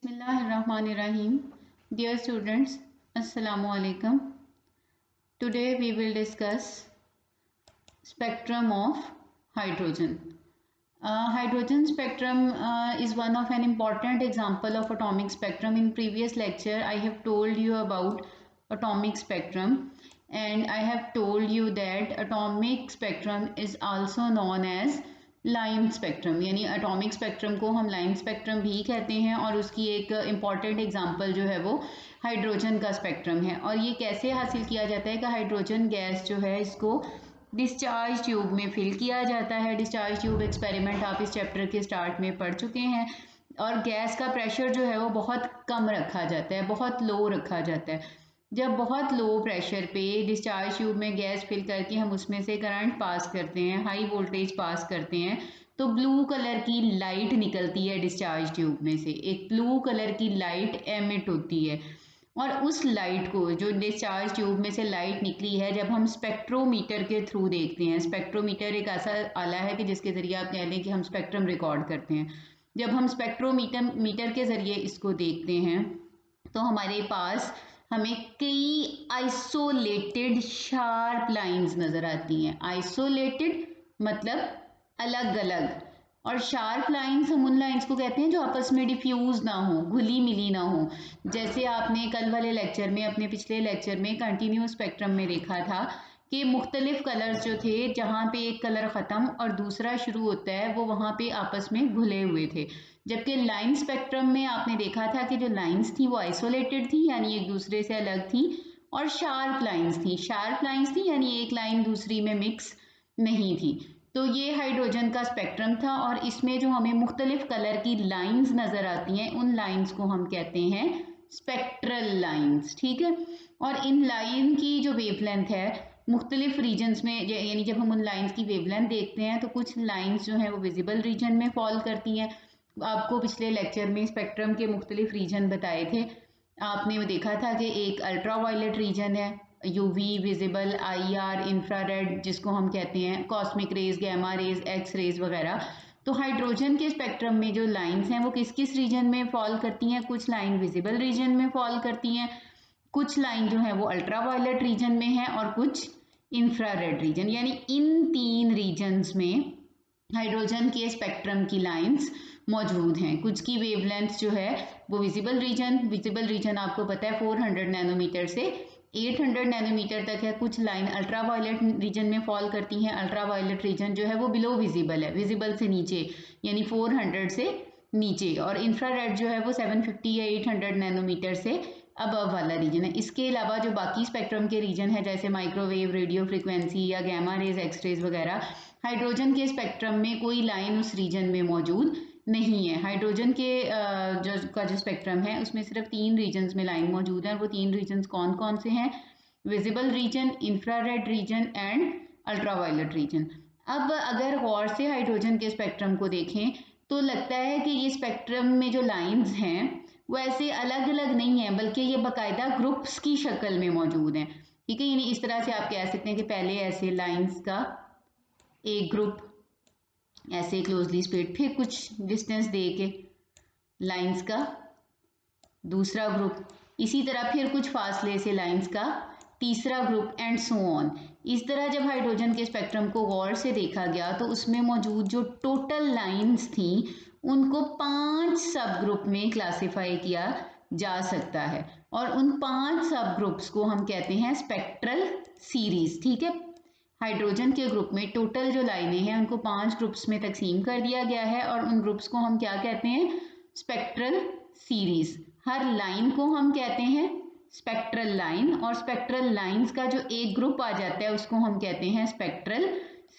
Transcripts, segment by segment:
Bismillahirrahmanirrahim. Dear students, Assalamu alaikum. Today we will discuss spectrum of hydrogen. Hydrogen spectrum is one of an important example of atomic spectrum. In previous lecture, I have told you about atomic spectrum, and I have told you that atomic spectrum is also known as line spectrum, यानी atomic spectrum को हम line spectrum भी कहते हैं और उसकी एक important example जो है वो हाइड्रोजन का स्पेक्ट्रम है। और ये कैसे हासिल किया जाता है कि हाइड्रोजन गैस जो है इसको डिस्चार्ज ट्यूब में फिल किया जाता है। डिस्चार्ज ट्यूब एक्सपेरिमेंट आप इस चैप्टर के स्टार्ट में पढ़ चुके हैं। और गैस का प्रेशर जो है वो बहुत कम रखा जाता है, बहुत लो रखा जाता है। जब बहुत लो प्रेशर पे डिस्चार्ज ट्यूब में गैस फिल करके हम उसमें से करंट पास करते हैं, हाई वोल्टेज पास करते हैं, तो ब्लू कलर की लाइट निकलती है डिस्चार्ज ट्यूब में से। एक ब्लू कलर की लाइट एमिट होती है और उस लाइट को, जो डिस्चार्ज ट्यूब में से लाइट निकली है, जब हम स्पेक्ट्रोमीटर के थ्रू देखते हैं। स्पेक्ट्रोमीटर एक ऐसा आला है कि जिसके ज़रिए आप कह लें कि हम स्पेक्ट्रम रिकॉर्ड करते हैं। जब हम स्पेक्ट्रोमीटर के ज़रिए इसको देखते हैं तो हमारे पास हमें कई आइसोलेटेड शार्प लाइंस नज़र आती हैं। आइसोलेटेड मतलब अलग अलग, और शार्प लाइंस हम उन लाइंस को कहते हैं जो आपस में डिफ्यूज ना हो, घुली मिली ना हो। जैसे आपने कल वाले लेक्चर में, अपने पिछले लेक्चर में कंटिन्यूस स्पेक्ट्रम में देखा था कि मुख्तलिफ कलर्स जो थे, जहाँ पे एक कलर ख़त्म और दूसरा शुरू होता है, वो वहाँ पे आपस में घुले हुए थे। जबकि लाइन स्पेक्ट्रम में आपने देखा था कि जो लाइंस थी वो आइसोलेटेड थी, यानी एक दूसरे से अलग थी, और शार्प लाइंस थी। शार्प लाइंस थी यानी एक लाइन दूसरी में मिक्स नहीं थी। तो ये हाइड्रोजन का स्पेक्ट्रम था और इसमें जो हमें मुख्तलिफ कलर की लाइंस नज़र आती हैं, उन लाइंस को हम कहते हैं स्पेक्ट्रल लाइंस। ठीक है। और इन लाइन की जो वेवलेंथ है मुख्तलिफ रीजन्स में, यानी जब हम उन लाइंस की वेवलेंथ देखते हैं तो कुछ लाइंस जो हैं वो विजिबल रीजन में फॉल करती हैं। आपको पिछले लेक्चर में स्पेक्ट्रम के मुख्तलिफ रीजन बताए थे। आपने वो देखा था कि एक अल्ट्रा वायलेट रीजन है, यूवी, विजिबल, आईआर, इंफ्रारेड जिसको हम कहते हैं, cosmic rays, gamma rays, X rays वगैरह। तो हाइड्रोजन के स्पेक्ट्रम में जो लाइंस हैं वो किस किस रीजन में फॉल करती हैं? कुछ लाइन विजिबल रीजन में फॉल करती हैं, कुछ लाइन जो है वो अल्ट्रा वायलेट रीजन में है, और कुछ इंफ्रारेड रीजन। यानी इन तीन रीजन्स में हाइड्रोजन के स्पेक्ट्रम की लाइंस मौजूद हैं। कुछ की वेवलेंथ जो है वो विजिबल रीजन आपको पता है 400 नैनोमीटर से 800 नैनोमीटर तक है। कुछ लाइन अल्ट्रा वायलेट रीजन में फॉल करती हैं। अल्ट्रा वायलेट रीजन जो है वो बिलो विजिबल है, विजिबल से नीचे, यानी 400 से नीचे। और इंफ्रारेड जो है वो 750 या 800 नैनोमीटर से अबव वाला रीजन है। इसके अलावा जो बाकी स्पेक्ट्रम के रीजन है, जैसे माइक्रोवेव, रेडियो फ्रिक्वेंसी या गैमा रेज, एक्स रेज वगैरह, हाइड्रोजन के स्पेक्ट्रम में कोई लाइन उस रीजन में मौजूद नहीं है। हाइड्रोजन के जो स्पेक्ट्रम है उसमें सिर्फ 3 रीजन्स में लाइन मौजूद है, और वो 3 रीजन्स कौन कौन से हैं? Visible region, infrared region and ultraviolet region. अब अगर गौर से हाइड्रोजन के स्पेक्ट्रम को देखें तो लगता है कि ये स्पेक्ट्रम में जो लाइंस हैं वो ऐसे अलग अलग नहीं है, बल्कि ये बाकायदा ग्रुप्स की शक्ल में मौजूद हैं। ठीक है। यानी इस तरह से आप कह सकते हैं कि पहले ऐसे लाइंस का एक ग्रुप ऐसे क्लोजली स्पेड, फिर कुछ डिस्टेंस दे के लाइंस का दूसरा ग्रुप, इसी तरह फिर कुछ फासले से लाइंस का तीसरा ग्रुप, एंड सो ऑन। इस तरह जब हाइड्रोजन के स्पेक्ट्रम को गौर से देखा गया तो उसमें मौजूद जो टोटल लाइंस थी उनको 5 सब ग्रुप में क्लासिफाई किया जा सकता है, और उन 5 सब ग्रुप्स को हम कहते हैं स्पेक्ट्रल सीरीज। ठीक है। हाइड्रोजन के ग्रुप में टोटल जो लाइनें हैं उनको 5 ग्रुप्स में तकसीम कर दिया गया है, और उन ग्रुप्स को हम क्या कहते हैं? Spectral series. हर लाइन को हम कहते हैं स्पेक्ट्रल लाइन, और स्पेक्ट्रल लाइंस का जो एक ग्रुप आ जाता है उसको हम कहते हैं स्पेक्ट्रल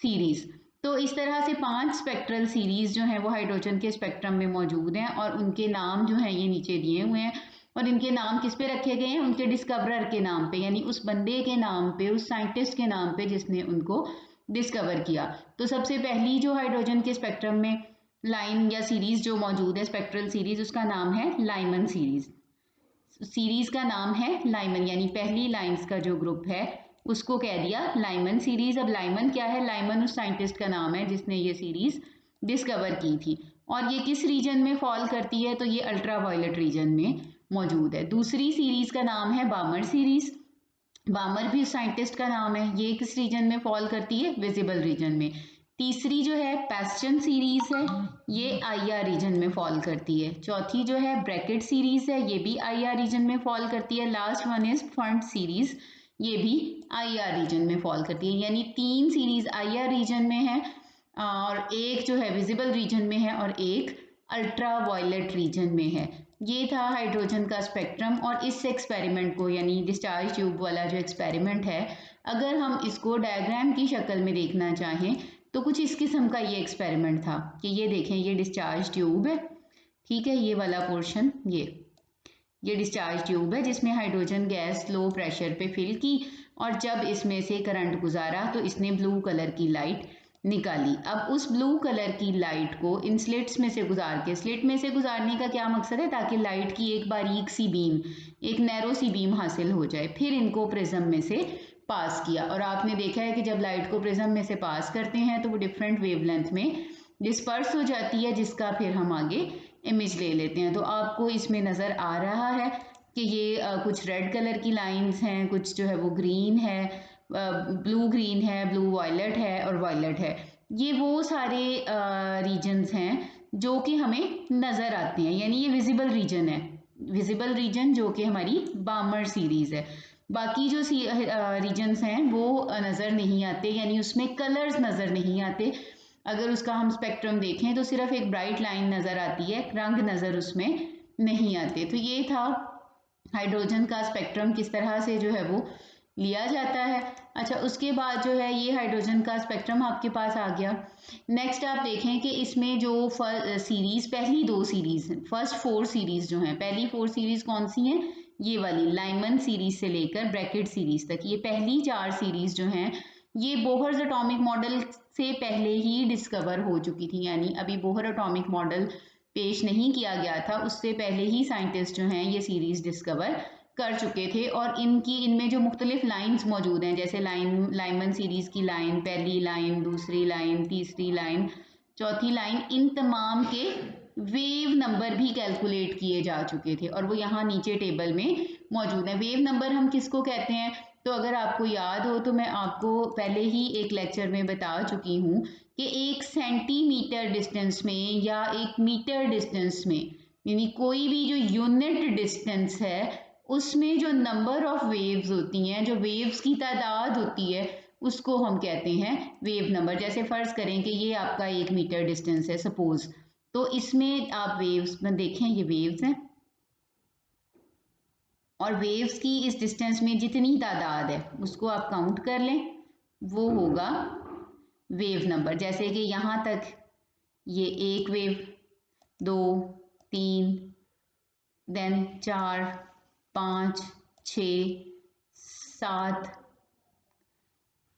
सीरीज। तो इस तरह से 5 स्पेक्ट्रल सीरीज जो हैं वो हाइड्रोजन के स्पेक्ट्रम में मौजूद हैं, और उनके नाम जो हैं ये नीचे दिए हुए हैं। और इनके नाम किस पे रखे गए हैं? उनके डिस्कवरर के नाम पे, यानी उस बंदे के नाम पे, उस साइंटिस्ट के नाम पे जिसने उनको डिस्कवर किया। तो सबसे पहली जो हाइड्रोजन के स्पेक्ट्रम में लाइन या सीरीज जो मौजूद है, स्पेक्ट्रल सीरीज, उसका नाम है लाइमन सीरीज। सीरीज का नाम है लाइमन, यानी पहली लाइंस का जो ग्रुप है उसको कह दिया लाइमन सीरीज। अब लाइमन क्या है? लाइमन उस साइंटिस्ट का नाम है जिसने ये सीरीज डिस्कवर की थी। और ये किस रीजन में फॉल करती है, तो ये अल्ट्रा वायलेट रीजन में मौजूद है। दूसरी सीरीज का नाम है बामर सीरीज, बामर भी साइंटिस्ट का नाम है, ये किस रीजन में फॉल करती है, विजिबल रीजन में। तीसरी जो है पैस्चन सीरीज है, ये आईआर रीजन में फॉल करती है। चौथी जो है ब्रैकेट सीरीज है, ये भी आईआर रीजन में फॉल करती है। Last one is fund series, ये भी आईआर रीजन में फॉल करती है। यानी 3 सीरीज आईआर रीजन में है और एक जो है विजिबल रीजन में है और एक अल्ट्रा वायलेट रीजन में है। ये था हाइड्रोजन का स्पेक्ट्रम। और इस एक्सपेरिमेंट को यानी डिस्चार्ज ट्यूब वाला जो एक्सपेरिमेंट है, अगर हम इसको डायग्राम की शक्ल में देखना चाहें तो कुछ इस किस्म का ये एक्सपेरिमेंट था कि ये देखें, ये डिस्चार्ज ट्यूब है, ठीक है, ये वाला पोर्शन, ये डिस्चार्ज ट्यूब है जिसमें हाइड्रोजन गैस लो प्रेशर पे फिल की और जब इसमें से करंट गुजारा तो इसने ब्लू कलर की लाइट निकाली। अब उस ब्लू कलर की लाइट को इन स्लिट्स में से गुजार के, स्लिट में से गुजारने का क्या मकसद है, ताकि लाइट की एक बारीक सी बीम, एक नैरो सी बीम हासिल हो जाए। फिर इनको प्रिज्म में से पास किया और आपने देखा है कि जब लाइट को प्रिज्म में से पास करते हैं तो वो डिफरेंट वेवलेंथ में डिस्पर्स हो जाती है, जिसका फिर हम आगे इमेज ले लेते हैं। तो आपको इसमें नज़र आ रहा है कि ये कुछ रेड कलर की लाइंस हैं, कुछ जो है वो ग्रीन है, ब्लू ग्रीन है, ब्लू वायलेट है और वायलेट है। ये वो सारे रीजन्स हैं जो कि हमें नज़र आते हैं, यानी ये विजिबल रीजन है, विजिबल रीजन जो कि हमारी बामर सीरीज़ है। बाकी जो रीजन्स हैं वो नज़र नहीं आते, यानी उसमें कलर्स नज़र नहीं आते। अगर उसका हम स्पेक्ट्रम देखें तो सिर्फ एक ब्राइट लाइन नज़र आती है, रंग नज़र उसमें नहीं आते। तो ये था हाइड्रोजन का स्पेक्ट्रम किस तरह से जो है वो लिया जाता है। अच्छा, उसके बाद जो है ये हाइड्रोजन का स्पेक्ट्रम आपके पास आ गया। नेक्स्ट आप देखें कि इसमें जो सीरीज, पहली 2 सीरीज, फर्स्ट 4 सीरीज जो हैं, पहली 4 सीरीज कौन सी हैं, ये वाली लाइमन सीरीज से लेकर ब्रैकेट सीरीज तक, ये पहली 4 सीरीज जो हैं ये बोहर्स एटॉमिक मॉडल से पहले ही डिस्कवर हो चुकी थी। यानी अभी बोहर एटॉमिक मॉडल पेश नहीं किया गया था, उससे पहले ही साइंटिस्ट जो हैं ये सीरीज डिस्कवर कर चुके थे। और इनमें जो मुख्तलिफ लाइंस मौजूद हैं, जैसे लाइमन सीरीज की लाइन, पहली लाइन, दूसरी लाइन, तीसरी लाइन, चौथी लाइन, इन तमाम के वेव नंबर भी कैलकुलेट किए जा चुके थे और वो यहाँ नीचे टेबल में मौजूद है। वेव नंबर हम किसको कहते हैं, तो अगर आपको याद हो तो मैं आपको पहले ही एक लेक्चर में बता चुकी हूँ कि 1 सेंटीमीटर डिस्टेंस में या 1 मीटर डिस्टेंस में, यानी कोई भी जो यूनिट डिस्टेंस है उसमें जो नंबर ऑफ वेव्स होती हैं, जो वेव्स की तादाद होती है, उसको हम कहते हैं वेव नंबर। जैसे फर्ज करें कि ये आपका 1 मीटर डिस्टेंस है सपोज, तो इसमें आप वेव्स में देखें, ये वेव्स हैं और वेव्स की इस डिस्टेंस में जितनी तादाद है उसको आप काउंट कर लें, वो होगा वेव नंबर। जैसे कि यहाँ तक ये 1 वेव, 2, 3, देन 4, 5, 6, 7,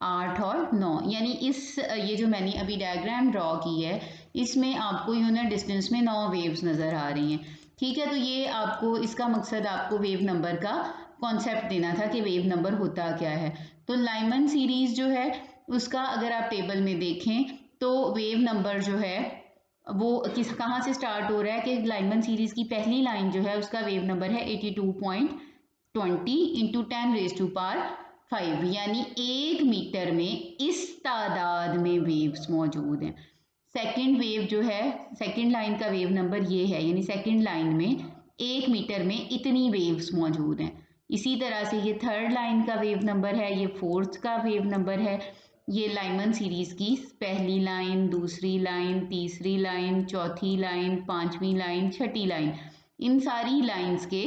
8 और 9, यानी ये जो मैंने अभी डायग्राम ड्रॉ की है इसमें आपको यूनिट डिस्टेंस में 9 वेव्स नज़र आ रही हैं, ठीक है। तो ये आपको, इसका मकसद आपको वेव नंबर का कॉन्सेप्ट देना था कि वेव नंबर होता क्या है। तो लाइमन सीरीज जो है उसका अगर आप टेबल में देखें तो वेव नंबर जो है वो कहाँ से स्टार्ट हो रहा है कि लाइमन सीरीज की पहली लाइन जो है उसका वेव नंबर है 82.20 इंटू 10⁵5, यानी 1 मीटर में इस तादाद में वेव्स मौजूद हैं। सेकंड वेव जो है, सेकंड लाइन का वेव नंबर ये है, यानी सेकंड लाइन में 1 मीटर में इतनी वेव्स मौजूद हैं। इसी तरह से ये थर्ड लाइन का वेव नंबर है, ये फोर्थ का वेव नंबर है। ये लाइमन सीरीज की पहली लाइन, दूसरी लाइन, तीसरी लाइन, चौथी लाइन, 5वीं लाइन, छठी लाइन, इन सारी लाइंस के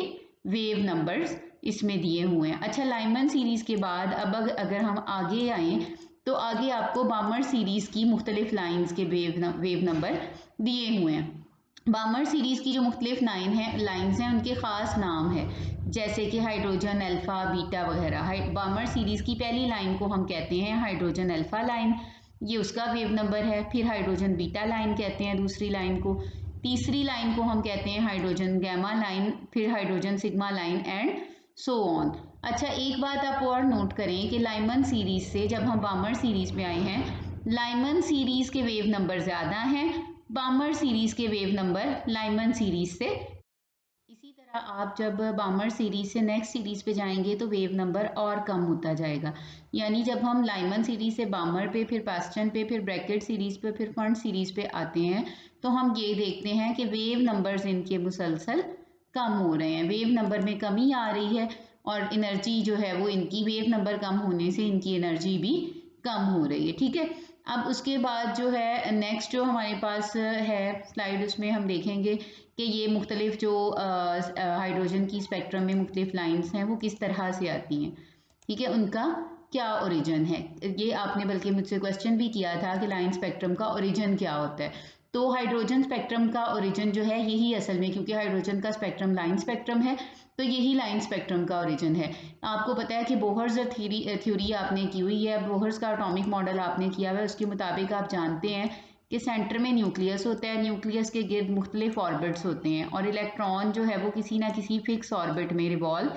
वेव नंबर्स इसमें दिए हुए हैं। अच्छा, लाइमन सीरीज के बाद अब अगर हम आगे आएँ तो आगे आपको बामर सीरीज की मुख्तलिफ लाइंस के वेव नंबर दिए हुए हैं। बामर सीरीज की जो मुख्तलिफ लाइंस हैं उनके ख़ास नाम है, जैसे कि हाइड्रोजन अल्फ़ा, बीटा वगैरह। बामर सीरीज की पहली लाइन को हम कहते हैं हाइड्रोजन अल्फ़ा लाइन, ये उसका वेव नंबर है। फिर हाइड्रोजन बीटा लाइन कहते हैं दूसरी लाइन को, तीसरी लाइन को हम कहते हैं हाइड्रोजन गैमा लाइन, फिर hydrogen sigma line and so on. अच्छा, एक बात आप और नोट करें कि लाइमन सीरीज से जब हम बामर सीरीज पे आए हैं, लाइमन सीरीज के वेव नंबर ज़्यादा हैं बामर सीरीज के वेव नंबर लाइमन सीरीज से। इसी तरह आप जब बामर सीरीज से नेक्स्ट सीरीज पे जाएंगे तो वेव नंबर और कम होता जाएगा। यानी जब हम लाइमन सीरीज से बामर पे, फिर पास्टन पे, फिर ब्रैकेट सीरीज पे, फिर फंड सीरीज पे आते हैं तो हम ये देखते हैं कि वेव नंबर्स इनके मुसलसल कम हो रहे हैं, वेव नंबर में कमी आ रही है और एनर्जी जो है वो इनकी वेव नंबर कम होने से इनकी एनर्जी भी कम हो रही है। ठीक है, अब उसके बाद जो है नेक्स्ट जो हमारे पास है स्लाइड, उसमें हम देखेंगे कि ये मुख्तलिफ जो हाइड्रोजन की स्पेक्ट्रम में मुख्तलिफ लाइन्स हैं वो किस तरह से आती हैं। ठीक है, उनका क्या ओरिजिन है, ये आपने बल्कि मुझसे क्वेश्चन भी किया था कि लाइन स्पेक्ट्रम का ओरिजिन क्या होता है। तो हाइड्रोजन स्पेक्ट्रम का ओरिजिन जो है यही असल में, क्योंकि हाइड्रोजन का स्पेक्ट्रम लाइन स्पेक्ट्रम है तो यही लाइन स्पेक्ट्रम का ओरिजिन है। आपको पता है कि बोहर्स थ्योरी आपने की हुई है, बोहर्स का एटॉमिक मॉडल आपने किया हुआ है, उसके मुताबिक आप जानते हैं कि सेंटर में न्यूक्लियस होता है, न्यूक्लियस के गिर्द मुख्तलिफ ऑर्बिट्स होते हैं और इलेक्ट्रॉन जो है वो किसी ना किसी फिक्स ऑर्बिट में रिवॉल्व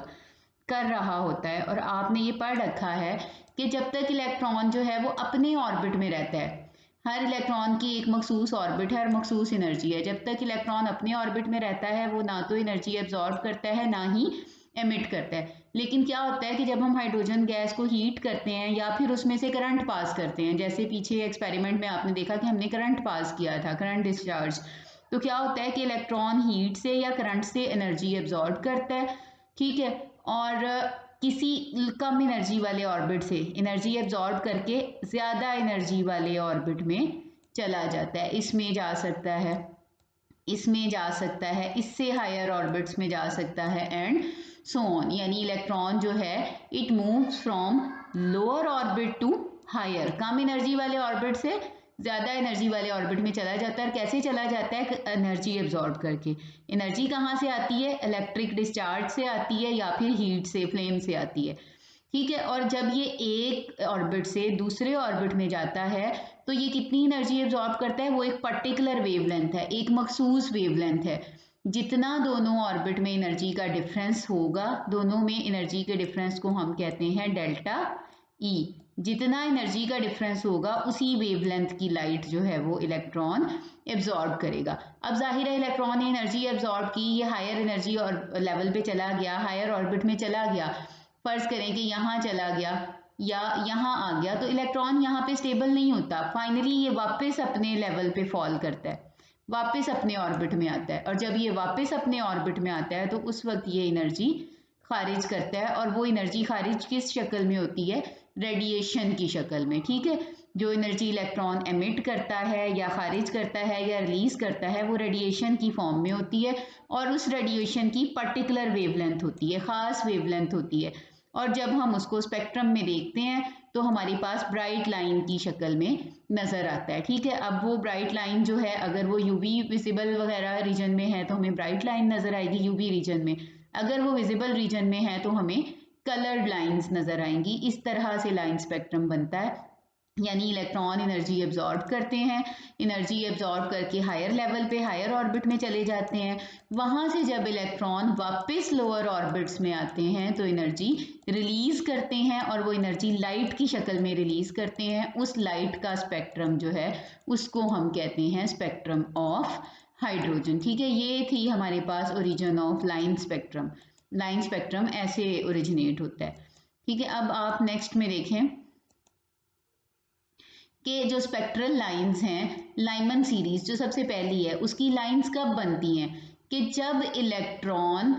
कर रहा होता है। और आपने ये पढ़ रखा है कि जब तक इलेक्ट्रॉन जो है वो अपने ऑर्बिट में रहता है, हर इलेक्ट्रॉन की एक मखसूस ऑर्बिट है और मखसूस एनर्जी है, जब तक इलेक्ट्रॉन अपने ऑर्बिट में रहता है वो ना तो एनर्जी एब्जॉर्ब करता है ना ही एमिट करता है। लेकिन क्या होता है कि जब हम हाइड्रोजन गैस को हीट करते हैं या फिर उसमें से करंट पास करते हैं, जैसे पीछे एक्सपेरिमेंट में आपने देखा कि हमने करंट पास किया था, करंट डिस्चार्ज, तो क्या होता है कि इलेक्ट्रॉन हीट से या करंट से एनर्जी एब्जॉर्ब करता है। ठीक है, और किसी कम एनर्जी वाले ऑर्बिट से एनर्जी एब्जॉर्ब करके ज़्यादा एनर्जी वाले ऑर्बिट में चला जाता है, इसमें जा सकता है, इसमें जा सकता है, इससे हायर ऑर्बिट्स में जा सकता है एंड सो ऑन। यानी इलेक्ट्रॉन जो है it moves from lower orbit to higher, कम एनर्जी वाले ऑर्बिट से ज़्यादा एनर्जी वाले ऑर्बिट में चला जाता है। कैसे चला जाता है? एनर्जी एब्जॉर्ब करके। एनर्जी कहाँ से आती है? इलेक्ट्रिक डिस्चार्ज से आती है या फिर हीट से, फ्लेम से आती है। ठीक है, और जब ये एक ऑर्बिट से दूसरे ऑर्बिट में जाता है तो ये कितनी एनर्जी एब्जॉर्ब करता है? वो एक पर्टिकुलर वेवलेंथ है, एक मखसूस वेवलेंथ है। जितना दोनों ऑर्बिट में एनर्जी का डिफरेंस होगा, दोनों में एनर्जी के डिफरेंस को हम कहते हैं डेल्टा ई। जितना एनर्जी का डिफरेंस होगा उसी वेवलेंथ की लाइट जो है वो इलेक्ट्रॉन एब्जॉर्ब करेगा। अब जाहिर है इलेक्ट्रॉन ने एनर्जी एब्जॉर्ब की, ये हायर एनर्जी और लेवल पे चला गया, हायर ऑर्बिट में चला गया, फर्ज करें कि यहाँ चला गया या यहाँ आ गया, तो इलेक्ट्रॉन यहाँ पे स्टेबल नहीं होता, फाइनली ये वापस अपने लेवल पे फॉल करता है, वापस अपने ऑर्बिट में आता है। और जब ये वापस अपने ऑर्बिट में आता है तो उस वक्त ये एनर्जी खारिज करता है, और वो एनर्जी खारिज किस शक्ल में होती है? रेडिएशन की शक्ल में। ठीक है, जो एनर्जी इलेक्ट्रॉन एमिट करता है या खारिज करता है या रिलीज करता है वो रेडिएशन की फॉर्म में होती है, और उस रेडिएशन की पर्टिकुलर वेवलेंथ होती है, ख़ास वेवलेंथ होती है। और जब हम उसको स्पेक्ट्रम में देखते हैं तो हमारे पास ब्राइट लाइन की शक्ल में नज़र आता है। ठीक है, अब वो ब्राइट लाइन जो है अगर वो यूवी विजिबल वगैरह रीजन में है तो हमें ब्राइट लाइन नज़र आएगी यूवी रीजन में, अगर वो विजिबल रीजन में है तो हमें कलर्ड लाइंस नज़र आएंगी। इस तरह से लाइन स्पेक्ट्रम बनता है। यानी इलेक्ट्रॉन एनर्जी एब्जॉर्ब करते हैं, एनर्जी एब्जॉर्ब करके हायर लेवल पे, हायर ऑर्बिट में चले जाते हैं, वहाँ से जब इलेक्ट्रॉन वापस लोअर ऑर्बिट्स में आते हैं तो एनर्जी रिलीज करते हैं, और वो एनर्जी लाइट की शक्ल में रिलीज करते हैं। उस लाइट का स्पेक्ट्रम जो है उसको हम कहते हैं स्पेक्ट्रम ऑफ हाइड्रोजन। ठीक है, ये थी हमारे पास origin of line spectrum. Line spectrum ऐसे ओरिजिनेट होता है। ठीक है, अब आप नेक्स्ट में देखें कि जो स्पेक्ट्रल लाइंस हैं, लाइमन सीरीज जो सबसे पहली है उसकी लाइंस कब बनती हैं? कि जब electron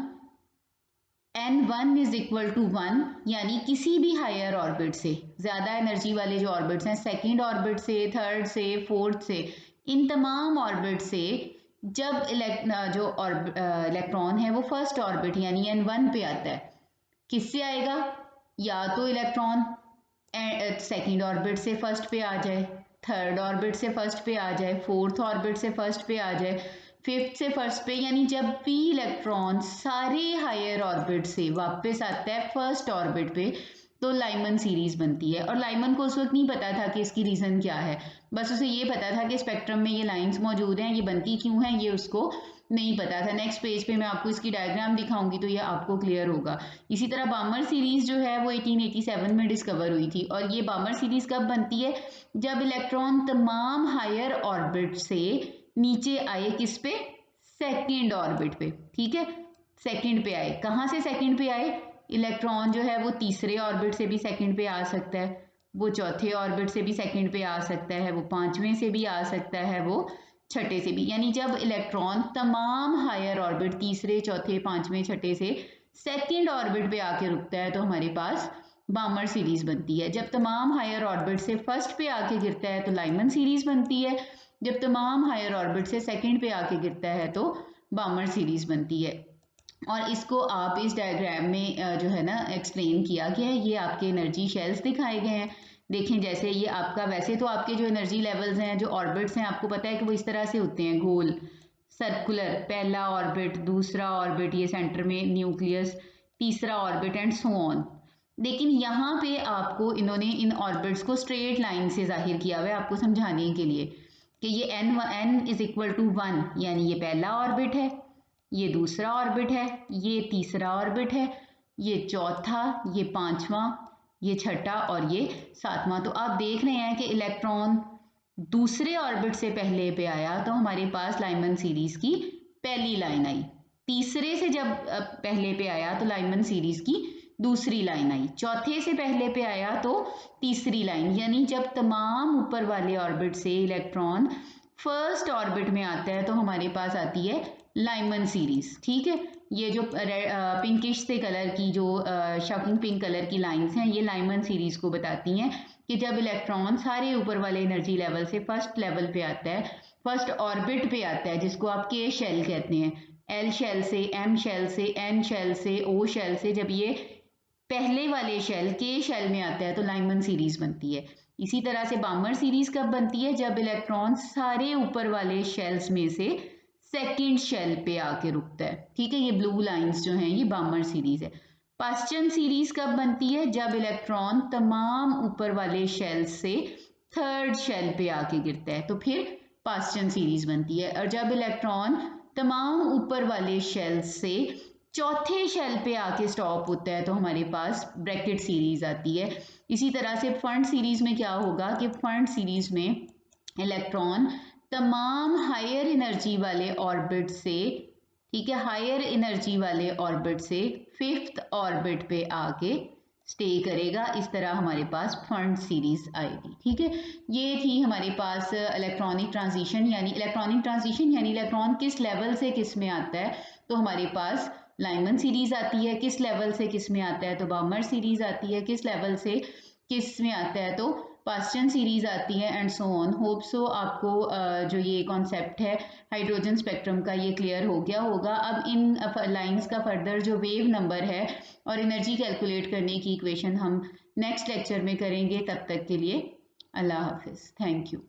n1 is equal to 1, यानी किसी भी हायर ऑर्बिट से, ज़्यादा एनर्जी वाले जो ऑर्बिट्स हैं, सेकेंड ऑर्बिट से, थर्ड से, फोर्थ से, इन तमाम ऑर्बिट से जब इलेक्ट्रॉन है वो फर्स्ट ऑर्बिट यानी n1 पे आता है, किससे आएगा? या तो इलेक्ट्रॉन सेकेंड ऑर्बिट से फर्स्ट पे आ जाए, थर्ड ऑर्बिट से फर्स्ट पे आ जाए, फोर्थ ऑर्बिट से फर्स्ट पे आ जाए, फिफ्थ से फर्स्ट पे, यानी जब भी इलेक्ट्रॉन सारे हायर ऑर्बिट से वापस आता है फर्स्ट ऑर्बिट पे तो लाइमन सीरीज बनती है। और लाइमन को उस वक्त नहीं पता था कि इसकी रीज़न क्या है, बस उसे ये पता था कि स्पेक्ट्रम में ये लाइंस मौजूद हैं, ये बनती क्यों हैं ये उसको नहीं पता था। नेक्स्ट पेज पे मैं आपको इसकी डायग्राम दिखाऊंगी तो ये आपको क्लियर होगा। इसी तरह बामर सीरीज जो है वो 1887 में डिस्कवर हुई थी, और ये बामर सीरीज कब बनती है? जब इलेक्ट्रॉन तमाम हायर ऑर्बिट से नीचे आए किस पे, सेकंड ऑर्बिट पे, ठीक है, सेकंड पे आए। कहाँ से सेकंड पे आए, इलेक्ट्रॉन जो है वो तीसरे ऑर्बिट से भी सेकंड पे आ सकता है, वो चौथे ऑर्बिट से भी सेकंड पे आ सकता है, वो पांचवें से भी आ सकता है, वो छठे से भी। यानी जब इलेक्ट्रॉन तमाम हायर ऑर्बिट तीसरे चौथे पांचवें छठे से सेकंड ऑर्बिट पे आके रुकता है तो हमारे पास बामर सीरीज बनती है। जब तमाम हायर ऑर्बिट से फर्स्ट पे आके गिरता है तो लाइमन सीरीज बनती है। जब तमाम हायर ऑर्बिट से सेकंड पे आके गिरता है तो बामर सीरीज बनती है। और इसको आप इस डायग्राम में जो है ना एक्सप्लेन किया गया है। ये आपके एनर्जी शेल्स दिखाए गए हैं। देखें जैसे ये आपका, वैसे तो आपके जो एनर्जी लेवल्स हैं, जो ऑर्बिट्स हैं, आपको पता है कि वो इस तरह से होते हैं, गोल सर्कुलर, पहला ऑर्बिट, दूसरा ऑर्बिट, ये सेंटर में न्यूक्लियस, तीसरा ऑर्बिट एंड सो ऑन। लेकिन यहाँ पे आपको इन्होंने इन ऑर्बिट्स को स्ट्रेट लाइन से जाहिर किया हुआ है आपको समझाने के लिए कि ये n इज इक्वल टू 1, यानी ये पहला ऑर्बिट है, ये दूसरा ऑर्बिट है, ये तीसरा ऑर्बिट है, ये चौथा, ये पांचवा, ये छठा और ये सातवां। तो आप देख रहे हैं कि इलेक्ट्रॉन दूसरे ऑर्बिट से पहले पे आया तो हमारे पास लाइमन सीरीज की पहली लाइन आई। तीसरे से जब पहले पे आया तो लाइमन सीरीज की दूसरी लाइन आई। चौथे से पहले पे आया तो तीसरी लाइन। यानी जब तमाम ऊपर वाले ऑर्बिट से इलेक्ट्रॉन फर्स्ट ऑर्बिट में आता है तो हमारे पास आती है लाइमन सीरीज, ठीक है। ये जो पिंकिश से कलर की, जो शॉकिंग पिंक कलर की लाइंस हैं, ये लाइमन सीरीज को बताती हैं कि जब इलेक्ट्रॉन सारे ऊपर वाले एनर्जी लेवल से फर्स्ट लेवल पे आता है, फर्स्ट ऑर्बिट पे आता है, जिसको आप के शेल कहते हैं, एल शेल से, एम शेल से, एन शेल से, ओ शेल से, जब ये पहले वाले शेल के शेल में आता है तो लाइमन सीरीज बनती है। इसी तरह से बामर सीरीज कब बनती है, जब इलेक्ट्रॉन सारे ऊपर वाले शेल्स में से सेकंड शेल पे आके रुकता है, ठीक है। ये ब्लू लाइंस जो हैं ये बामर सीरीज है। पास्चन सीरीज कब बनती है, जब इलेक्ट्रॉन तमाम ऊपर वाले शेल से थर्ड शेल पे आके गिरता है तो फिर पास्चन सीरीज बनती है। और जब इलेक्ट्रॉन तमाम ऊपर वाले शेल से चौथे शेल पे आके स्टॉप होता है तो हमारे पास ब्रैकेट सीरीज आती है। इसी तरह से फंड सीरीज में क्या होगा कि फंड सीरीज में इलेक्ट्रॉन तमाम हायर एनर्जी वाले ऑर्बिट से, ठीक है, हायर एनर्जी वाले ऑर्बिट से फिफ्थ ऑर्बिट पे आके स्टे करेगा। इस तरह हमारे पास फंड सीरीज आएगी, ठीक है। ये थी हमारे पास इलेक्ट्रॉनिक ट्रांजिशन, यानी इलेक्ट्रॉन किस लेवल से किस में आता है तो हमारे पास लाइमन सीरीज आती है, किस लेवल से किस में आता है तो बामर सीरीज आती है, किस लेवल से किस में आता है तो पास्चन सीरीज आती है, and so on. Hope so आपको जो ये कॉन्सेप्ट है हाइड्रोजन स्पेक्ट्रम का ये क्लियर हो गया होगा। अब इन लाइंस का फर्दर जो वेव नंबर है और एनर्जी कैलकुलेट करने की इक्वेशन हम नेक्स्ट लेक्चर में करेंगे। तब तक के लिए अल्लाह हाफिज, थैंक यू।